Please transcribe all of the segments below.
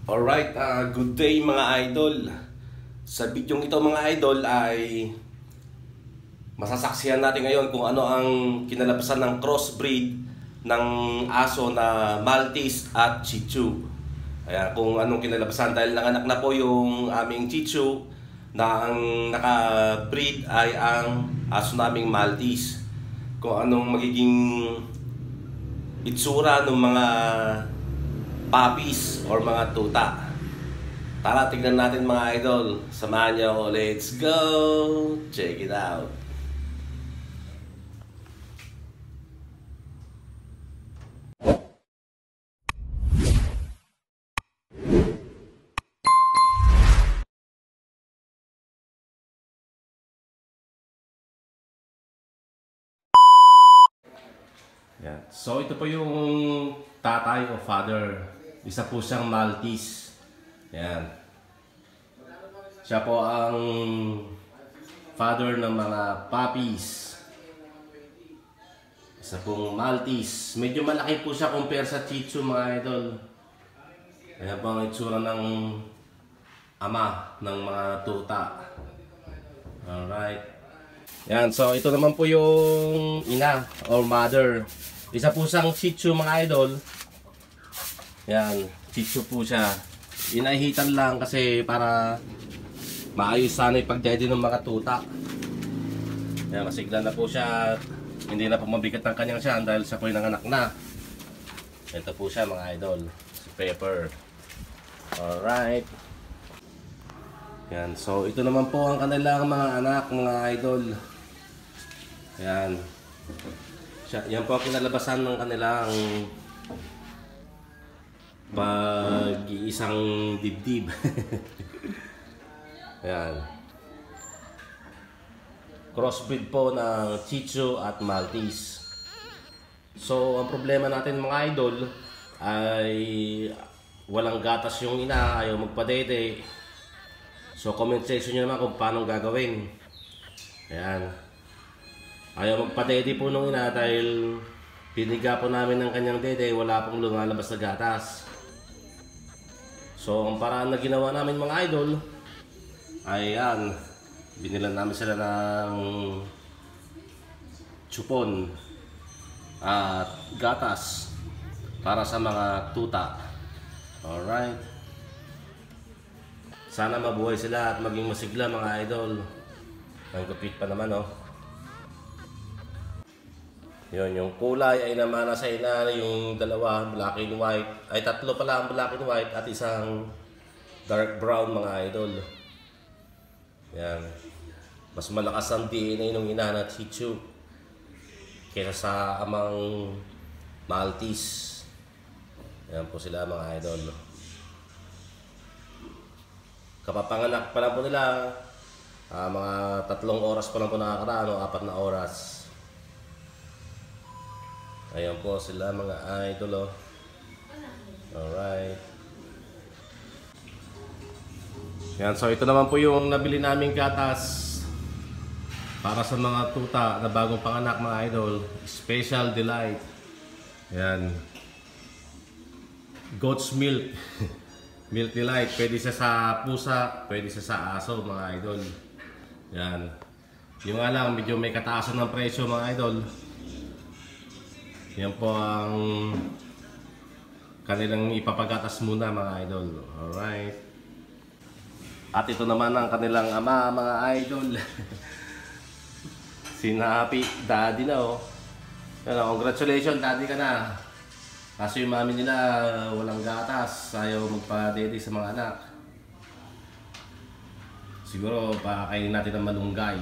Alright, good day mga idol. Sa video ito mga idol ay masasaksihan natin ngayon kung ano ang kinalabasan ng crossbreed ng aso na Maltese at Shih Tzu. Kaya kung anong kinalabasan dahil nanganak na po yung aming Shih Tzu na ang naka-breed ay ang aso naming Maltese. Kung anong magiging itsura ng mga puppies or mga tuta. Tara, tignan natin mga idol. Samahan niyo ako. Let's go! Check it out. Yan. So ito po yung tatay o father. Isa po siyang Maltese. Yan. Siya po ang father ng mga puppies. Isa pong Maltese. Medyo malaki po siya compare sa Shih Tzu mga idol. Ayan po ang itsura ng ama ng mga tuta. Alright. Yan. So ito naman po yung ina or mother. Isa po siyang Shih Tzu mga idol. Yan, Shih Tzu po siya. Inahitan lang kasi para maayos sana yung pagdede ng mga tuta. Yan, masigla na po siya. Hindi na po mabigat ng kanyang siyan dahil siya po yung nanganak na. Ito po siya mga idol. Si Pepper. Alright. Yan, so ito naman po ang kanilang mga anak, mga idol. Yan. Yan po ang kinalabasan ng kanilang pag-iisang dibdib. Ayan. Crossbreed po ng Shih Tzu at Maltese. So, ang problema natin mga idol ay walang gatas yung ina, ayaw magpadede. So, comment section nyo naman kung paano gagawin. Ayan. Ayaw magpadede po nung ina dahil piniga po namin ng kanyang dede, wala pong lumalabas na gatas. So, ang paraan na ginawa namin mga idol ay yan, binilan namin sila ng chupon at gatas para sa mga tuta. Alright. Sana mabuhay sila at maging masigla mga idol. Ang gupit pa naman oh. Yun, yung kulay ay namana sa ina, yung dalawa, black and white. Ay, tatlo pala ang black and white at isang dark brown mga idol. Yan. Mas malakas ang DNA ng ina na Shih Tzu kaysa sa amang Maltese. Yan po sila mga idol. Kapapanganak pa lang po nila. Mga 3 oras pa lang po nakakaraan o 4 na oras. Ayan po sila mga idol oh. Alright. Yan, so ito naman po yung nabili naming gatas para sa mga tuta na bagong panganak mga idol. Special Delight. Yan. Goat's milk. Milk Delight. Pwede siya sa pusa, pwede siya sa aso mga idol. Yan. Yung nga lang, medyo may kataasan ng presyo mga idol. Yan po ang kanilang ipapagatas muna mga idol. Alright. At ito naman ang kanilang ama mga idol. Si Happy Daddy na oh. Yan, congratulations daddy ka na. Kaso yung mami nila walang gatas. Ayaw magpa-daddy sa mga anak. Siguro pakainin natin ng malunggay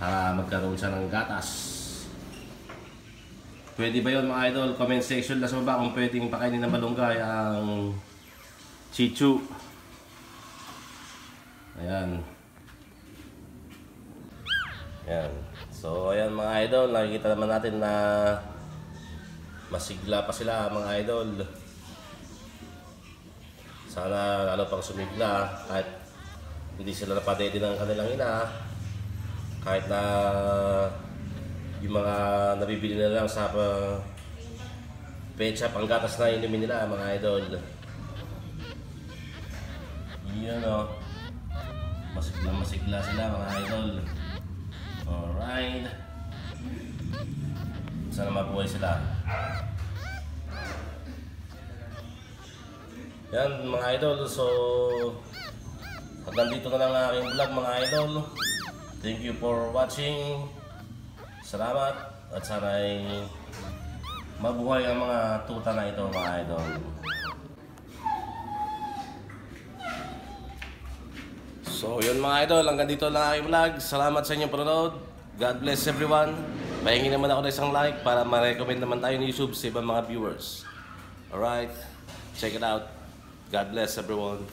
para magkaroon siya ng gatas. Pwede ba yun mga idol? Comment section na sa baba kung pwedeng pakainin ng malunggay ang Shih Tzu. Ayan. Ayan. So ayan mga idol, nakikita naman natin na masigla pa sila mga idol. Sana lalo pang sumigla kahit hindi sila napadede ng kanilang ina. Kahit na yung mga nabibili na lang sa pecha panggatas na inumin nila mga idol. Yun o. Masigla sila mga idol. Alright. Sana mabuhay sila. Yan mga idol. So hanggang dito na lang ang aking vlog mga idol. Thank you for watching. Salamat. At sana ay mabuhay ang mga tuta na ito mga idol. So yun mga idol, hanggang dito lang ang aking vlog. Salamat sa inyong panonood. God bless everyone. Pahingi naman ako ng isang like para ma-recommend naman tayo ni YouTube sa ibang mga viewers. Alright, check it out. God bless everyone.